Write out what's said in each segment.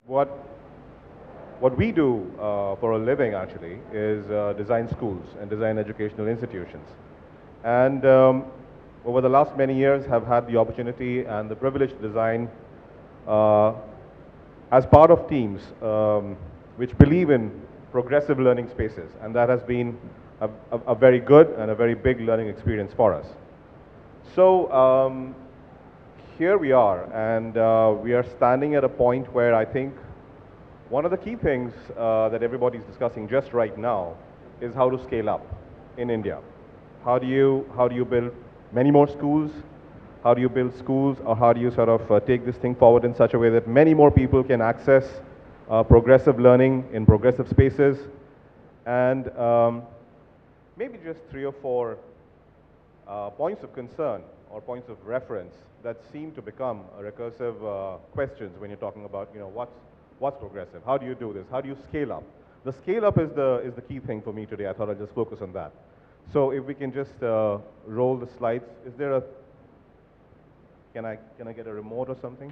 what what we do for a living actually is design schools and design educational institutions. And over the last many years have had the opportunity and the privilege to design uh, as part of teams which believe in progressive learning spaces. And that has been a very good and a very big learning experience for us. So here we are, and we are standing at a point where I think one of the key things that everybody's discussing just right now is how to scale up in India. How do you build many more schools? How do you build schools, or how do you sort of take this thing forward in such a way that many more people can access progressive learning in progressive spaces? And maybe just three or four points of concern or points of reference that seem to become recursive questions when you're talking about, what's progressive? How do you do this? How do you scale up? The scale up is the key thing for me today. I thought I'd just focus on that. So if we can just roll the slides. Is there a, can I get a remote or something?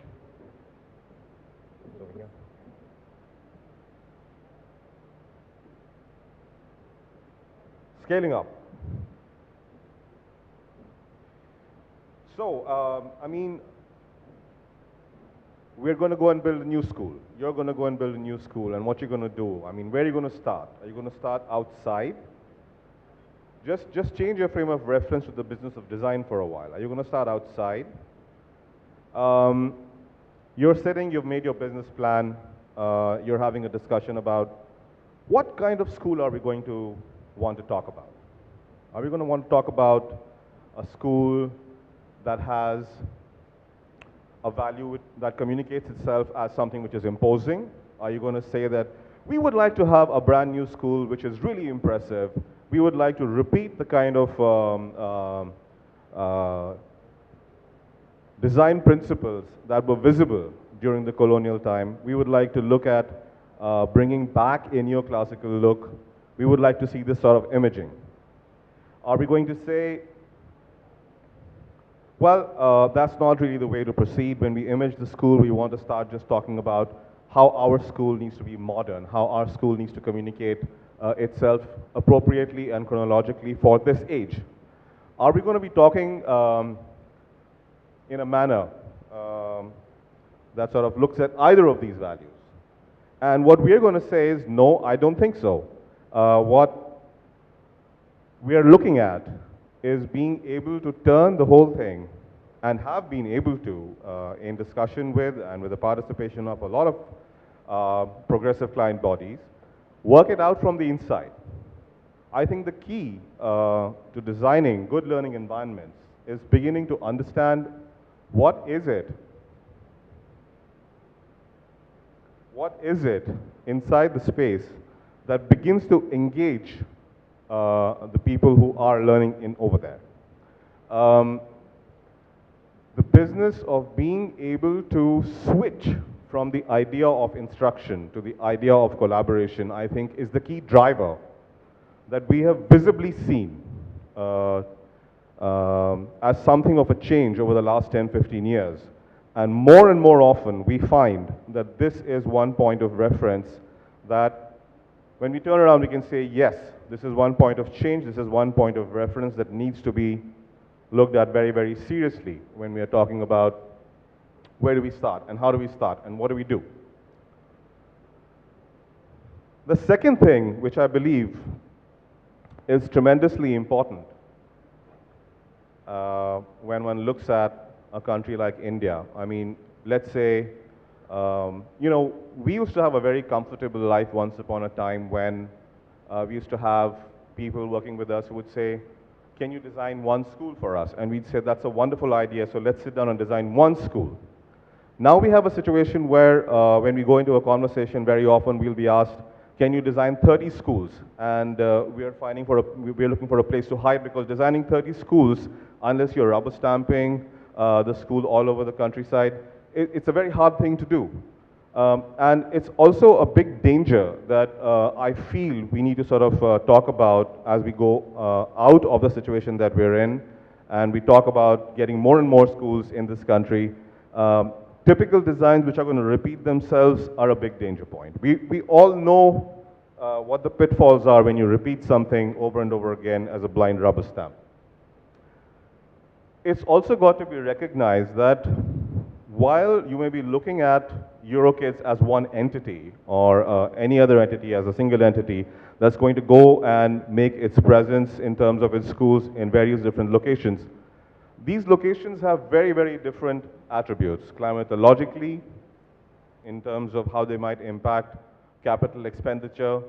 Over here. Scaling up. So, we're going to go and build a new school. You're going to go and build a new school, and what you're going to do? Where are you going to start? Are you going to start outside? Just change your frame of reference to the business of design for a while. Are you going to start outside? You're sitting, you've made your business plan, you're having a discussion about what kind of school are we going to want to talk about? Are we going to want to talk about a school that has a value that communicates itself as something which is imposing? Are you going to say that we would like to have a brand new school which is really impressive? We would like to repeat the kind of design principles that were visible during the colonial time. We would like to look at bringing back a neoclassical look. We would like to see this sort of imaging. Are we going to say, well, that's not really the way to proceed. When we image the school, we want to start just talking about how our school needs to be modern, how our school needs to communicate itself appropriately and chronologically for this age. Are we going to be talking in a manner that sort of looks at either of these values? And what we're going to say is, no, I don't think so. What we are looking at is being able to turn the whole thing, and have been able to, in discussion with and with the participation of a lot of progressive client bodies, work it out from the inside. I think the key to designing good learning environments is beginning to understand what is it inside the space that begins to engage the people who are learning in over there. The business of being able to switch from the idea of instruction to the idea of collaboration, I think, is the key driver that we have visibly seen as something of a change over the last 10, 15 years. And more often, we find that this is one point of reference that when we turn around, we can say, yes, this is one point of change, this is one point of reference that needs to be looked at very, very seriously when we are talking about where do we start, and how do we start, and what do we do. The second thing, which I believe is tremendously important when one looks at a country like India. Let's say, we used to have a very comfortable life once upon a time when we used to have people working with us who would say, can you design one school for us? And we'd say, that's a wonderful idea, so let's sit down and design one school. Now we have a situation where when we go into a conversation, very often we'll be asked, can you design 30 schools? And we're looking for a place to hide, because designing 30 schools, unless you're rubber stamping the school all over the countryside, it's a very hard thing to do. And it's also a big danger that I feel we need to sort of talk about as we go out of the situation that we're in, and we talk about getting more and more schools in this country. typical designs which are going to repeat themselves are a big danger point. We all know what the pitfalls are when you repeat something over and over again as a blind rubber stamp. It's also got to be recognized that while you may be looking at EuroKids as one entity or any other entity as a single entity that's going to go and make its presence in terms of its schools in various different locations, these locations have very, very different attributes. Climatologically, in terms of how they might impact capital expenditure,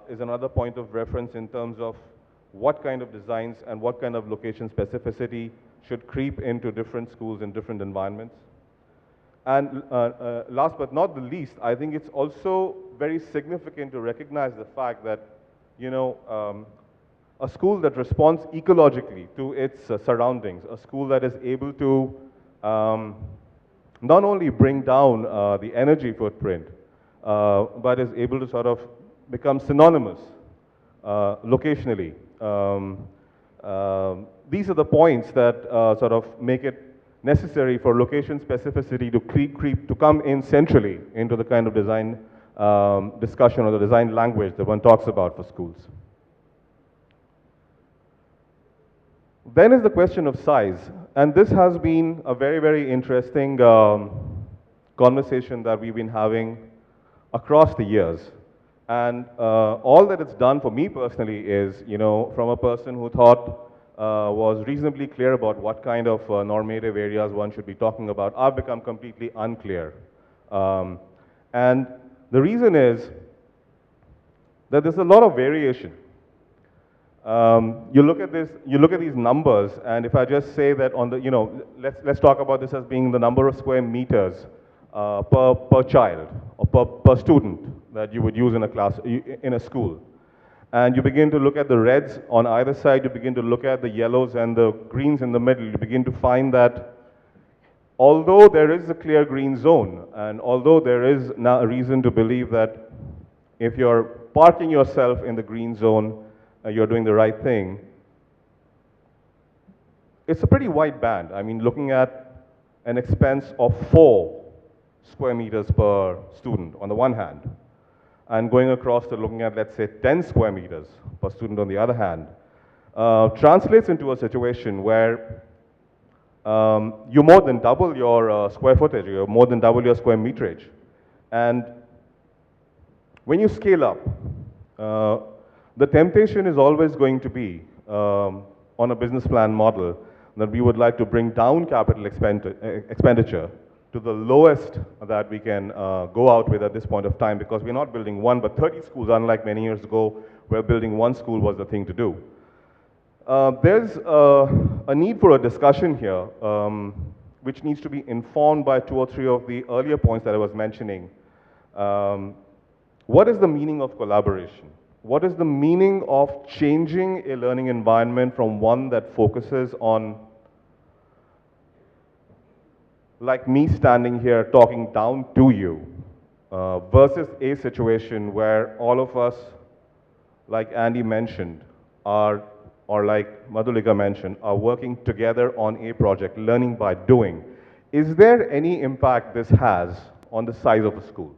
is another point of reference in terms of what kind of designs and what kind of location specificity should creep into different schools in different environments. And last but not the least, I think it's also very significant to recognize the fact that, you know, a school that responds ecologically to its surroundings, a school that is able to not only bring down the energy footprint, but is able to sort of become synonymous locationally. These are the points that sort of make it necessary for location specificity to come in centrally into the kind of design discussion or the design language that one talks about for schools. Then is the question of size, and this has been a very, very interesting conversation that we've been having across the years. And all that it's done for me personally is, you know, from a person who thought was reasonably clear about what kind of normative areas one should be talking about, I've become completely unclear. And the reason is that there's a lot of variation. You look at these numbers, and if I just say that on the, you know, let's talk about this as being the number of square meters per child or per student that you would use in a class, in a school. And you begin to look at the reds on either side, you begin to look at the yellows and the greens in the middle, you begin to find that although there is a clear green zone, and although there is now a reason to believe that if you're parking yourself in the green zone, you're doing the right thing, it's a pretty wide band. I mean, looking at an expense of 4 square meters per student on the one hand, and going across to looking at, let's say, 10 square meters per student on the other hand, translates into a situation where you more than double your square footage, you more than double your square meterage. And when you scale up, the temptation is always going to be, on a business plan model, that we would like to bring down capital expenditure to the lowest that we can go out with at this point of time, because we're not building one but 30 schools, unlike many years ago where building one school was the thing to do. There's a need for a discussion here which needs to be informed by 2 or 3 of the earlier points that I was mentioning. What is the meaning of collaboration? What is the meaning of changing a learning environment from one that focuses on, like me standing here talking down to you, versus a situation where all of us, like Andy mentioned, are, or like Madhulika mentioned, are working together on a project, learning by doing. Is there any impact this has on the size of a school?